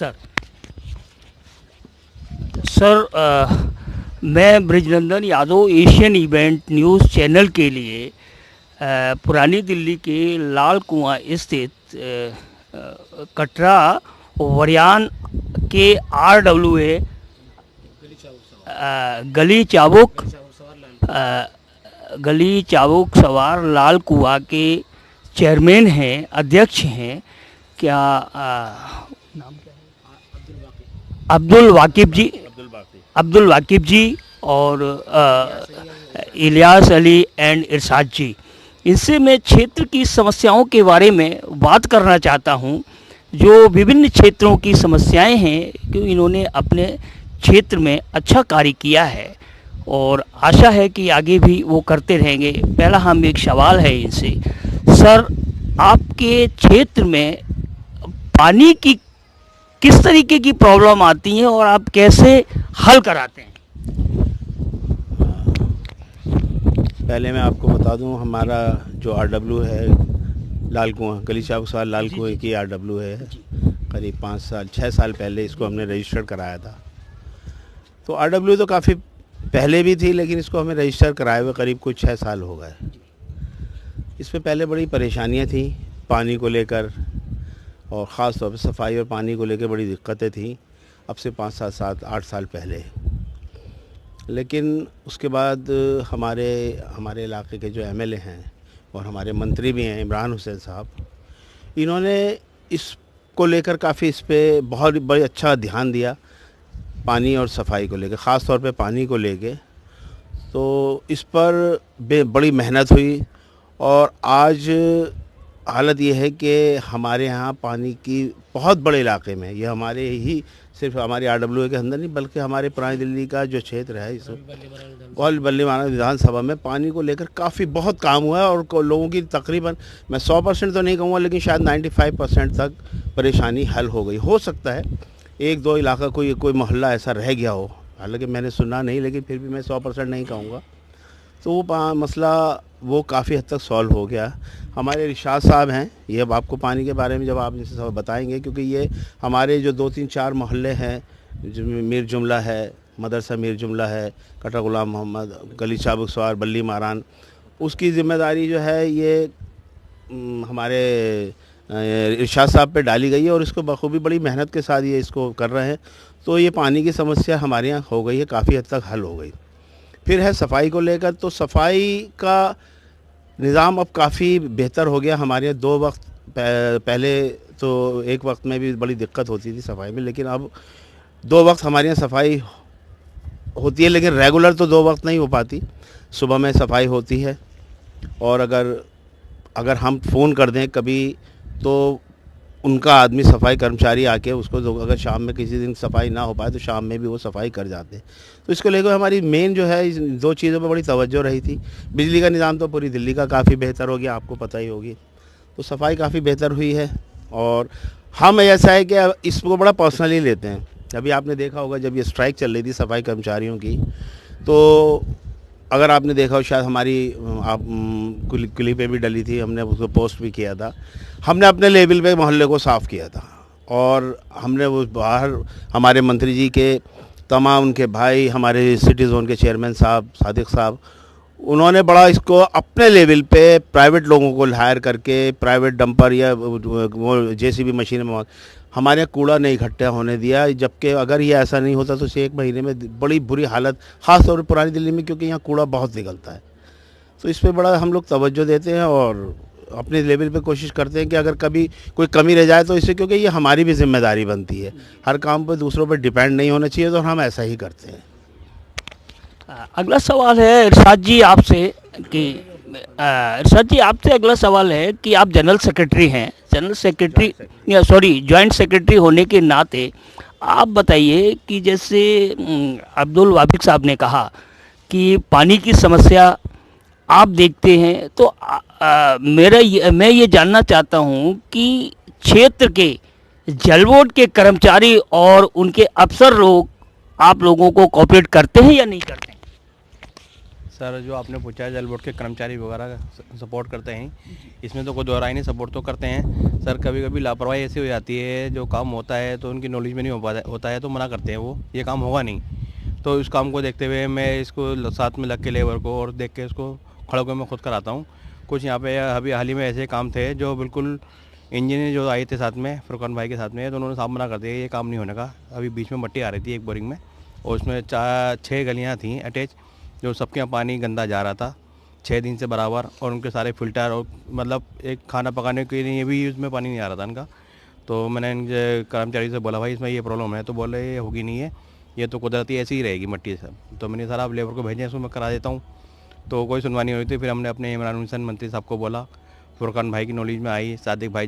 Sir sir मैं Brijnandan Yadav Asian event news channel के लिए पुरानी दिल्ली के लाल कुआं स्थित कटरा वरियान के RWA गली चाबुक सवार लाल कुआं के चेयरमैन हैं, अध्यक्ष हैं। क्या नाम क्या है? अब्दुल वाकिब जी और इलियास अली एंड इरशाद जी। इनसे मैं क्षेत्र की समस्याओं के बारे में बात करना चाहता हूं, जो विभिन्न क्षेत्रों की समस्याएं हैं कि इन्होंने अपने क्षेत्र में अच्छा कार्य किया है और आशा है कि आगे भी वो करते रहेंगे। पहला हम एक सवाल है इनसे, सर आपके क्षेत्र में पानी की किस तरीके की प्रॉब्लम आती है और आप कैसे हल कराते हैं? पहले मैं आपको बता दूं, हमारा जो RW है लाल कुआं, गली चाबुक सवार लाल कुएं की RW है, करीब 6 साल पहले इसको हमने रजिस्टर कराया था। तो RW तो काफ़ी पहले भी थी, लेकिन इसको हमें रजिस्टर कराए हुए करीब कुछ 6 साल हो गए। इसमें पहले बड़ी परेशानियां थी पानी को लेकर, और ख़ास तौर पर सफाई और पानी को लेकर बड़ी दिक्कतें थी अब से 5, 7, 7, 8 साल पहले। लेकिन उसके बाद हमारे इलाके के जो MLA हैं और हमारे मंत्री भी हैं, इमरान हुसैन साहब, इन्होंने इसको लेकर काफ़ी इस पर बहुत बड़ी अच्छा ध्यान दिया, पानी और सफाई को लेकर, ख़ास तौर पे पानी को लेके। तो इस पर बड़ी मेहनत हुई और आज हालत ये है कि हमारे यहाँ पानी की बहुत बड़े इलाके में, ये हमारे ही सिर्फ हमारे RWA के अंदर नहीं बल्कि हमारे पुरानी दिल्ली का जो क्षेत्र है, इस और बल्लीमारा विधानसभा में पानी को लेकर काफ़ी बहुत काम हुआ है। और लोगों की तकरीबन, मैं 100% तो नहीं कहूँगा, लेकिन शायद 95% तक परेशानी हल हो गई। हो सकता है 1-2 इलाका कोई मोहल्ला ऐसा रह गया हो, हालांकि मैंने सुना नहीं, लेकिन फिर भी मैं 100% नहीं कहूँगा। तो वो मसला वो काफ़ी हद तक सॉल्व हो गया। हमारे इरशाद साहब हैं, ये अब आपको पानी के बारे में जब आप इनसे सब बताएंगे, क्योंकि ये हमारे जो 2-3-4 मोहल्ले हैं, जो मीर जुमला है, मदरसा मीर जुमला है, कटरा गुलाम मोहम्मद, गली चाबुक सवार, बल्ली मारान, उसकी ज़िम्मेदारी जो है ये हमारे इरशाद साहब पे डाली गई है और इसको बखूबी बड़ी मेहनत के साथ ये इसको कर रहे हैं। तो ये पानी की समस्या हमारे यहाँ हो गई है, काफ़ी हद तक हल हो गई। फिर है सफाई को लेकर, तो सफाई का निज़ाम अब काफ़ी बेहतर हो गया हमारे यहाँ। 2 वक्त पहले तो एक वक्त में भी बड़ी दिक्कत होती थी सफाई में, लेकिन अब 2 वक्त हमारे यहाँ सफाई होती है, लेकिन रेगुलर तो 2 वक्त नहीं हो पाती। सुबह में सफाई होती है और अगर हम फ़ोन कर दें कभी, तो उनका आदमी सफाई कर्मचारी आके उसको, अगर शाम में किसी दिन सफाई ना हो पाए तो शाम में भी वो सफाई कर जाते हैं। तो इसको लेकर हमारी मेन जो है, इस 2 चीज़ों पर बड़ी तवज्जो रही थी। बिजली का निज़ाम तो पूरी दिल्ली का काफ़ी बेहतर हो गया, आपको पता ही होगी। तो सफाई काफ़ी बेहतर हुई है और हम ऐसा है कि इसको बड़ा पर्सनली लेते हैं। अभी आपने देखा होगा जब ये स्ट्राइक चल रही थी सफाई कर्मचारियों की, तो अगर आपने देखा हो, शायद हमारी आप क्लिप पे भी डली थी, हमने उसको पोस्ट भी किया था। हमने अपने लेवल पे मोहल्ले को साफ़ किया था और हमने वो बाहर हमारे मंत्री जी के तमाम उनके भाई, हमारे सिटी जोन के चेयरमैन साहब, सादिक साहब, उन्होंने बड़ा इसको अपने लेवल पे प्राइवेट लोगों को हायर करके, प्राइवेट डंपर या वो JCB मशीन में हमारे यहाँ कूड़ा नहीं इकट्ठा होने दिया। जबकि अगर ये ऐसा नहीं होता तो 1 महीने में बड़ी बुरी हालत, ख़ास तौर पर पुरानी दिल्ली में, क्योंकि यहाँ कूड़ा बहुत निकलता है। तो इस पर बड़ा हम लोग तवज्जो देते हैं और अपने लेवल पे कोशिश करते हैं कि अगर कभी कोई कमी रह जाए तो इससे, क्योंकि ये हमारी भी जिम्मेदारी बनती है, हर काम पर दूसरों पर डिपेंड नहीं होना चाहिए, तो हम ऐसा ही करते हैं। अगला सवाल है इरशाद जी आपसे कि इरशाद जी आपसे अगला सवाल है कि आप जनरल सेक्रेटरी हैं, जॉइंट सेक्रेटरी होने के नाते आप बताइए कि जैसे अब्दुल वाबिक साहब ने कहा कि पानी की समस्या आप देखते हैं, तो मैं ये जानना चाहता हूँ कि क्षेत्र के जल बोर्ड के कर्मचारी और उनके अफसर लोग आप लोगों को कोऑपरेट करते हैं या नहीं करते हैं? सर जो आपने पूछा है जल बोर्ड के कर्मचारी वगैरह सपोर्ट करते हैं, इसमें तो कोई दो राय नहीं, सपोर्ट तो करते हैं सर। कभी कभी लापरवाही ऐसी हो जाती है, जो काम होता है तो उनकी नॉलेज में नहीं हो पाता होता है तो मना करते हैं वो, ये काम होगा नहीं। तो इस काम को देखते हुए मैं इसको साथ में लग के लेबर को और देख के इसको खड़े होकर मैं खुद कराता हूँ। कुछ यहाँ पे अभी हाल ही में ऐसे काम थे जो बिल्कुल इंजीनियर जो आए थे साथ में फुरकान भाई के साथ में, तो उन्होंने साफ मना कर दिया ये काम नहीं होने का। अभी बीच में मट्टी आ रही थी एक बोरिंग में और उसमें 6 गलियाँ थी अटैच, जो सबके यहाँ पानी गंदा जा रहा था 6 दिन से बराबर, और उनके सारे फिल्टर और मतलब एक खाना पकाने के लिए भी उसमें पानी नहीं आ रहा था इनका। तो मैंने इनके कर्मचारी से बोला भाई इसमें ये प्रॉब्लम है, तो बोले ये होगी नहीं है, ये तो कुदरती ऐसी ही रहेगी मट्टी से। तो मैंने सर आप लेबर को भेजें, इसको मैं करा देता हूँ। तो कोई सुनवाई नहीं हुई थी। फिर हमने अपने इमरान हुसैन मंत्री साहब को बोला, फुरकान भाई की नॉलेज में आई, सादिक भाई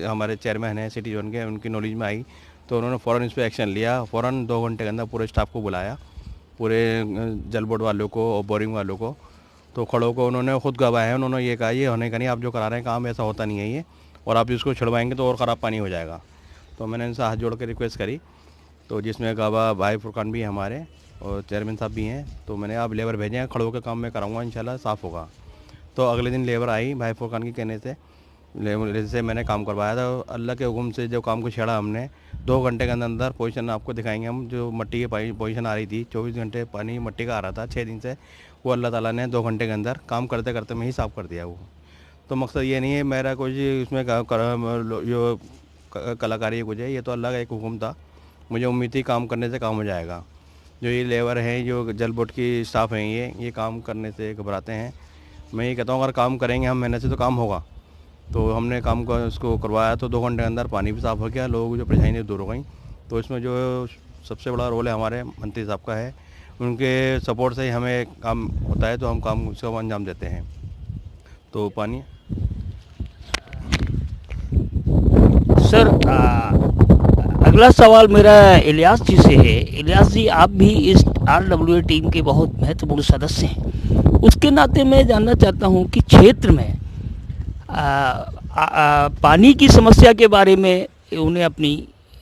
हमारे चेयरमैन हैं सिटी जोन के, उनकी नॉलेज में आई, तो उन्होंने फ़ौरन इस पर एक्शन लिया। फ़ौरन 2 घंटे के अंदर पूरे स्टाफ को बुलाया, पूरे जल बोर्ड वालों को और बोरिंग वालों को, तो खड़ों को उन्होंने खुद गवाया है। उन्होंने ये कहा ये होने का नहीं, आप जो करा रहे हैं काम ऐसा होता नहीं है ये, और आप इसको छिड़वाएंगे तो और ख़राब पानी हो जाएगा। तो मैंने इनसे हाथ जोड़ के रिक्वेस्ट करी, तो जिसमें गवा भाई फुरकान भी हैं हमारे और चेयरमैन साहब भी हैं, तो मैंने आप लेबर भेजे हैं, खड़ों के काम मैं कराऊंगा, इंशाल्लाह साफ़ होगा। तो अगले दिन लेबर आई भाई फुरकान के कहने से, लेबर से मैंने काम करवाया था। अल्लाह के हुक्म से जो काम को छेड़ा हमने, 2 घंटे के अंदर पोजीशन आपको दिखाएंगे हम। जो मट्टी की पोजीशन आ रही थी 24 घंटे पानी मट्टी का आ रहा था 6 दिन से, वो अल्लाह ताला ने 2 घंटे के अंदर काम करते करते में ही साफ़ कर दिया वो। तो मकसद ये नहीं है मेरा कुछ इसमें जो कलाकारी कुछ है, ये तो अल्लाह का एक हुक्म था। मुझे उम्मीद थी काम करने से काम हो जाएगा। जो ये लेबर हैं, जो जल बोर्ड की स्टाफ हैं, ये काम करने से घबराते हैं। मैं ये कहता हूँ अगर काम करेंगे हम मेहनत से तो काम होगा। तो हमने काम को उसको करवाया, तो 2 घंटे के अंदर पानी भी साफ़ हो गया, लोगों की जो परेशानी दूर हो गई। तो इसमें जो सबसे बड़ा रोल है हमारे मंत्री साहब का है, उनके सपोर्ट से ही हमें काम होता है, तो हम काम उसको अंजाम देते हैं। तो पानी सर अगला सवाल मेरा इलियास जी से है। इलियास जी, आप भी इस RWA टीम के बहुत महत्वपूर्ण सदस्य हैं, उसके नाते मैं जानना चाहता हूं कि क्षेत्र में पानी की समस्या के बारे में उन्हें अपनी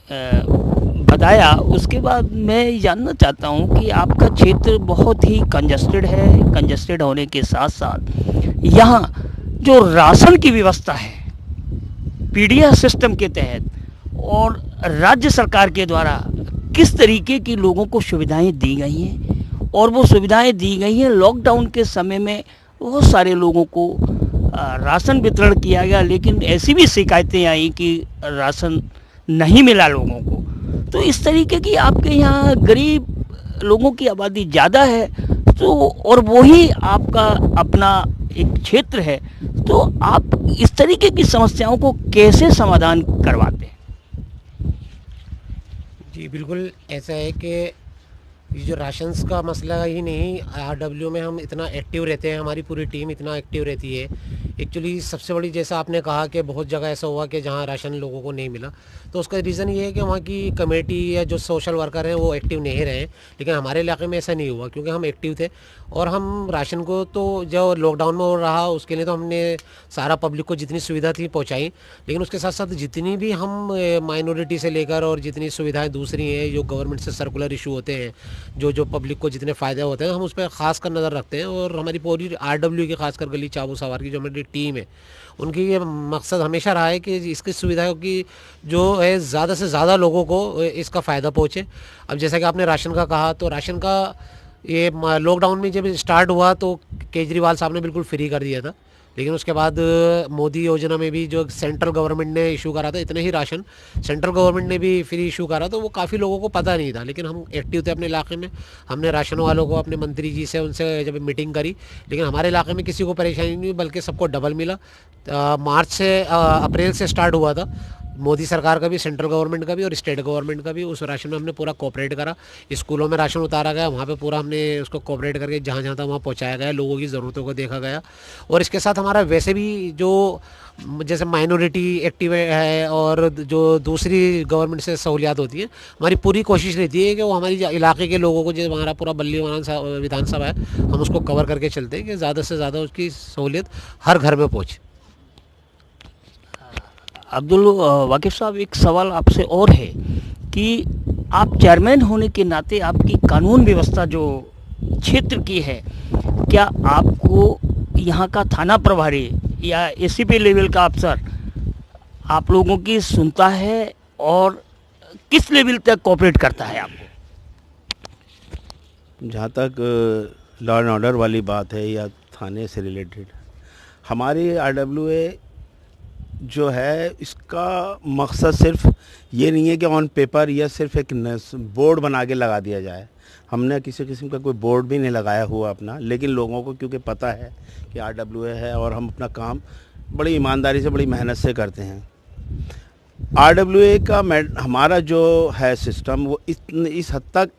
बताया। उसके बाद मैं जानना चाहता हूं कि आपका क्षेत्र बहुत ही कंजस्टेड है। कंजस्टेड होने के साथ साथ यहाँ जो राशन की व्यवस्था है पीडीएस सिस्टम के तहत और राज्य सरकार के द्वारा किस तरीके की लोगों को सुविधाएं दी गई हैं, और वो सुविधाएं दी गई हैं लॉकडाउन के समय में बहुत सारे लोगों को राशन वितरण किया गया, लेकिन ऐसी भी शिकायतें आई कि राशन नहीं मिला लोगों को। तो इस तरीके की आपके यहाँ गरीब लोगों की आबादी ज़्यादा है, तो और वही आपका अपना एक क्षेत्र है, तो आप इस तरीके की समस्याओं को कैसे समाधान करवाते हैं? जी बिल्कुल ऐसा है कि ये जो राशंस का मसला ही नहीं, RW में हम इतना एक्टिव रहते हैं, हमारी पूरी टीम इतना एक्टिव रहती है। एक्चुअली सबसे बड़ी, जैसा आपने कहा कि बहुत जगह ऐसा हुआ कि जहाँ राशन लोगों को नहीं मिला, तो उसका रीज़न ये है कि वहाँ की कमेटी या जो सोशल वर्कर हैं वो एक्टिव नहीं रहे। लेकिन हमारे इलाके में ऐसा नहीं हुआ, क्योंकि हम एक्टिव थे और हम राशन को तो जो लॉकडाउन में हो रहा उसके लिए तो हमने सारा पब्लिक को जितनी सुविधा थी पहुँचाई, लेकिन उसके साथ साथ जितनी भी हम माइनॉरिटी से लेकर और जितनी सुविधाएँ दूसरी हैं, जो गवर्नमेंट से सर्कुलर इशू होते हैं, जो पब्लिक को जितने फ़ायदे होते हैं, हम उस पर ख़ास कर नज़र रखते हैं। और हमारी पूरी RW की खासकर गली चाबू सवार की जो हमारी टीम है, उनकी ये मकसद हमेशा रहा है कि इसकी सुविधाओं की जो है ज़्यादा से ज़्यादा लोगों को इसका फ़ायदा पहुँचे। अब जैसा कि आपने राशन का कहा, तो राशन का ये लॉकडाउन में जब स्टार्ट हुआ तो केजरीवाल साहब ने बिल्कुल फ्री कर दिया था, लेकिन उसके बाद मोदी योजना में भी जो सेंट्रल गवर्नमेंट ने इशू करा था, इतने ही राशन सेंट्रल गवर्नमेंट ने भी फ्री इशू करा, तो वो काफ़ी लोगों को पता नहीं था। लेकिन हम एक्टिव थे अपने इलाके में, हमने राशन वालों को, अपने मंत्री जी से उनसे जब मीटिंग करी, लेकिन हमारे इलाके में किसी को परेशानी नहीं हुई, बल्कि सबको डबल मिला। मार्च से अप्रैल से स्टार्ट हुआ था, मोदी सरकार का भी, सेंट्रल गवर्नमेंट का भी और स्टेट गवर्नमेंट का भी। उस राशन में हमने पूरा कोऑपरेट करा। स्कूलों में राशन उतारा गया, वहाँ पे पूरा हमने उसको कोऑपरेट करके जहाँ जहाँ था वहाँ पहुँचाया गया, लोगों की ज़रूरतों को देखा गया। और इसके साथ हमारा वैसे भी जो जैसे माइनॉरिटी एक्टिव है और जो दूसरी गवर्नमेंट से सहूलियात होती है, हमारी पूरी कोशिश रहती है कि वो हमारी इलाके के लोगों को, जो हमारा पूरा बल्ली विधानसभा है, हम उसको कवर करके चलते हैं कि ज़्यादा से ज़्यादा उसकी सहूलियत हर घर में पहुँचे। अब्दुल वाकिफ साहब, एक सवाल आपसे और है कि आप चेयरमैन होने के नाते आपकी कानून व्यवस्था जो क्षेत्र की है, क्या आपको यहाँ का थाना प्रभारी या एसीपी लेवल का अफसर आप लोगों की सुनता है और किस लेवल तक कोऑपरेट करता है आपको? जहाँ तक लॉ एंड ऑर्डर वाली बात है या थाने से रिलेटेड, हमारी आरडब्ल्यूए जो है इसका मकसद सिर्फ ये नहीं है कि ऑन पेपर या सिर्फ एक बोर्ड बना के लगा दिया जाए। हमने किसी किस्म का कोई बोर्ड भी नहीं लगाया हुआ अपना, लेकिन लोगों को क्योंकि पता है कि आरडब्ल्यूए है और हम अपना काम बड़ी ईमानदारी से बड़ी मेहनत से करते हैं। आरडब्ल्यूए का हमारा जो है सिस्टम वो इस हद तक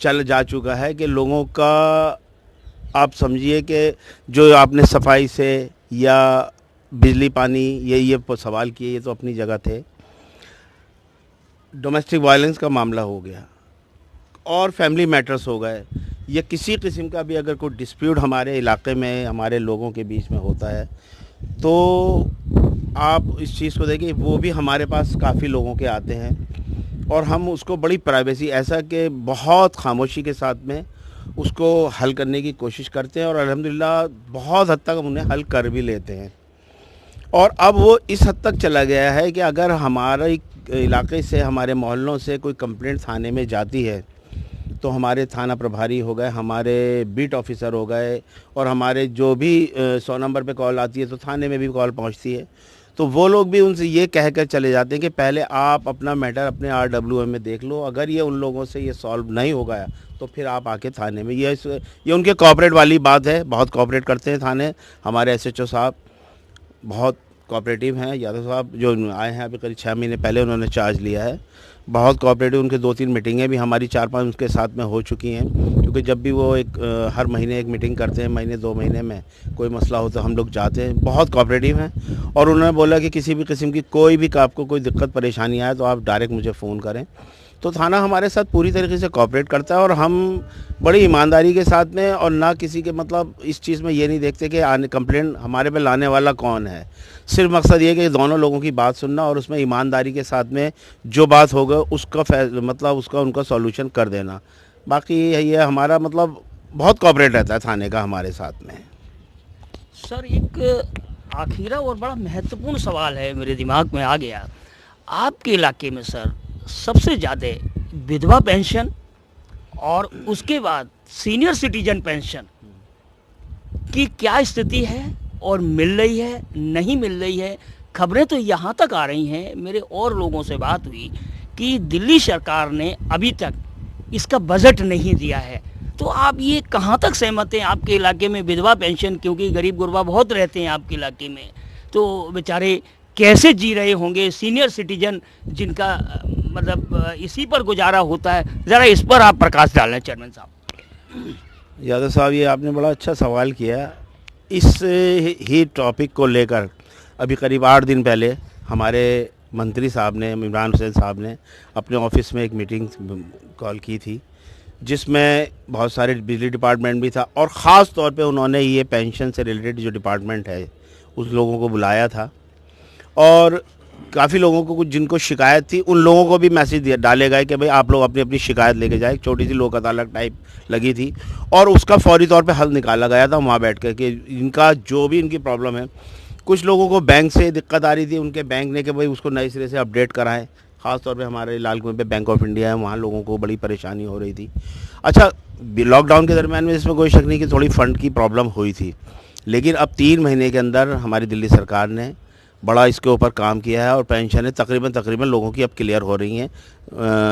चल जा चुका है कि लोगों का आप समझिए कि जो आपने सफाई से या बिजली पानी ये सवाल किए, ये तो अपनी जगह थे। डोमेस्टिक वायलेंस का मामला हो गया और फैमिली मैटर्स हो गए, या किसी किस्म का भी अगर कोई डिस्प्यूट हमारे इलाके में हमारे लोगों के बीच में होता है तो आप इस चीज़ को देखिए, वो भी हमारे पास काफ़ी लोगों के आते हैं और हम उसको बड़ी प्राइवेसी, ऐसा कि बहुत खामोशी के साथ में उसको हल करने की कोशिश करते हैं और अल्हम्दुलिल्लाह बहुत हद तक हम उन्हें हल कर भी लेते हैं। और अब वो इस हद तक चला गया है कि अगर हमारे इलाके से, हमारे मोहल्लों से कोई कंप्लेंट थाने में जाती है तो हमारे थाना प्रभारी हो गए, हमारे बीट ऑफिसर हो गए और हमारे जो भी 100 नंबर पे कॉल आती है तो थाने में भी कॉल पहुंचती है, तो वो लोग भी उनसे ये कह कर चले जाते हैं कि पहले आप अपना मैटर अपने आरडब्ल्यूए में देख लो, अगर ये उन लोगों से ये सॉल्व नहीं हो गया तो फिर आप आके थाने में। ये उनके कोऑपरेट वाली बात है, बहुत कोऑपरेट करते हैं थाने। हमारे एसएचओ साहब बहुत कोऑपरेटिव हैं। यादव साहब जो आए हैं अभी करीब 6 महीने पहले उन्होंने चार्ज लिया है, बहुत कोऑपरेटिव। उनके 2-3 मीटिंगें भी हमारी 4-5 उनके साथ में हो चुकी हैं, क्योंकि जब भी वो हर महीने एक मीटिंग करते हैं, महीने 2 महीने में कोई मसला हो तो हम लोग जाते हैं। बहुत कोऑपरेटिव हैं और उन्होंने बोला कि किसी भी किस्म की कोई भी आपको कोई दिक्कत परेशानी आए तो आप डायरेक्ट मुझे फ़ोन करें। तो थाना हमारे साथ पूरी तरीके से कोऑपरेट करता है और हम बड़ी ईमानदारी के साथ में, और ना किसी के मतलब इस चीज़ में ये नहीं देखते कि कंप्लेंट हमारे पे लाने वाला कौन है। सिर्फ मकसद ये कि दोनों लोगों की बात सुनना और उसमें ईमानदारी के साथ में जो बात होगा उसका मतलब उसका उनका सॉल्यूशन कर देना। बाकी ये हमारा मतलब बहुत कोऑपरेट रहता है थाने का हमारे साथ में। सर, एक आखिरा और बड़ा महत्वपूर्ण सवाल है मेरे दिमाग में आ गया। आपके इलाके में सर सबसे ज़्यादा विधवा पेंशन और उसके बाद सीनियर सिटीजन पेंशन की क्या स्थिति है और मिल रही है नहीं मिल रही है? खबरें तो यहाँ तक आ रही हैं, मेरे और लोगों से बात हुई कि दिल्ली सरकार ने अभी तक इसका बजट नहीं दिया है। तो आप ये कहाँ तक सहमत हैं? आपके इलाके में विधवा पेंशन, क्योंकि गरीब गुरबा बहुत रहते हैं आपके इलाके में, तो बेचारे कैसे जी रहे होंगे? सीनियर सिटीजन जिनका मतलब इसी पर गुजारा होता है, ज़रा इस पर आप प्रकाश डालें चेयरमैन साहब। यादव साहब, ये आपने बड़ा अच्छा सवाल किया। इस ही टॉपिक को लेकर अभी करीब 8 दिन पहले हमारे मंत्री साहब ने, इमरान हुसैन साहब ने अपने ऑफिस में एक मीटिंग कॉल की थी, जिसमें बहुत सारे बिजली डिपार्टमेंट भी था और ख़ास तौर पे उन्होंने ये पेंशन से रिलेटेड जो डिपार्टमेंट है उस लोगों को बुलाया था और काफ़ी लोगों को, कुछ जिनको शिकायत थी उन लोगों को भी मैसेज डाले गए कि भाई आप लोग अपनी अपनी शिकायत लेके जाए। छोटी सी लोक अदालत टाइप लगी थी और उसका फौरी तौर पे हल निकाला गया था वहाँ बैठ कर कि इनका जो भी इनकी प्रॉब्लम है। कुछ लोगों को बैंक से दिक्कत आ रही थी, उनके बैंक ने कि भाई उसको नए सिरे से अपडेट कराएं। ख़ास तौर पे हमारे लाल कुएं पे बैंक ऑफ इंडिया है, वहाँ लोगों को बड़ी परेशानी हो रही थी। अच्छा, लॉकडाउन के दरमियान में इसमें कोई शक नहीं कि थोड़ी फ़ंड की प्रॉब्लम हुई थी, लेकिन अब 3 महीने के अंदर हमारी दिल्ली सरकार ने बड़ा इसके ऊपर काम किया है और पेंशनें तकरीबन लोगों की अब क्लियर हो रही हैं,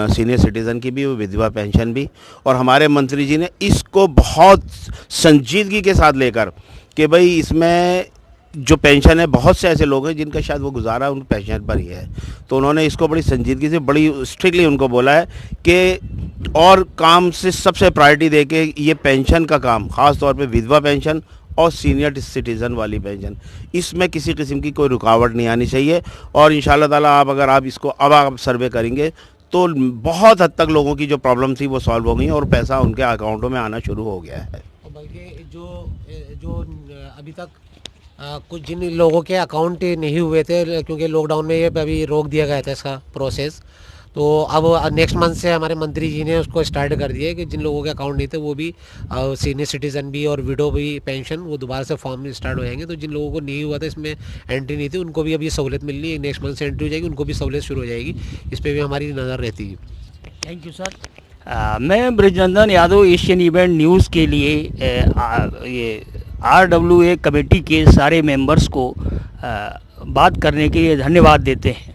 सीनियर सिटीज़न की भी, विधवा पेंशन भी। और हमारे मंत्री जी ने इसको बहुत संजीदगी के साथ लेकर कि भाई इसमें जो पेंशन है, बहुत से ऐसे लोग हैं जिनका शायद वो गुजारा उन पेंशन पर ही है, तो उन्होंने इसको बड़ी संजीदगी से, बड़ी स्ट्रिक्टली उनको बोला है कि और काम से सबसे प्रायोरिटी दे के ये पेंशन का काम, ख़ास तौर पे विधवा पेंशन और सीनियर सिटीज़न वाली पेंशन, इसमें किसी किस्म की कोई रुकावट नहीं आनी चाहिए। और इंशाल्लाह ताला अगर आप इसको आप सर्वे करेंगे तो बहुत हद तक लोगों की जो प्रॉब्लम थी वो सॉल्व हो गई और पैसा उनके अकाउंटों में आना शुरू हो गया है। बल्कि जो अभी तक कुछ जिन लोगों के अकाउंट नहीं हुए थे, क्योंकि लॉकडाउन में ये अभी रोक दिया गया था इसका प्रोसेस, तो अब नेक्स्ट मंथ से हमारे मंत्री जी ने उसको स्टार्ट कर दिया है कि जिन लोगों के अकाउंट नहीं थे वो भी सीनियर सिटीज़न भी और विडो भी पेंशन वो दोबारा से फॉर्म स्टार्ट हो जाएंगे। तो जिन लोगों को नहीं हुआ था इसमें एंट्री नहीं थी उनको भी अब ये सहूलियत मिल रही है। नेक्स्ट मंथ से एंट्री हो जाएगी, उनको भी सहूलियत शुरू हो जाएगी। इस पर भी हमारी नज़र रहती है। Thank you sir. मैं Brajnandan Yadav Asian event news के लिए ये RWA कमेटी के सारे मेंबर्स को बात करने के लिए धन्यवाद देते हैं।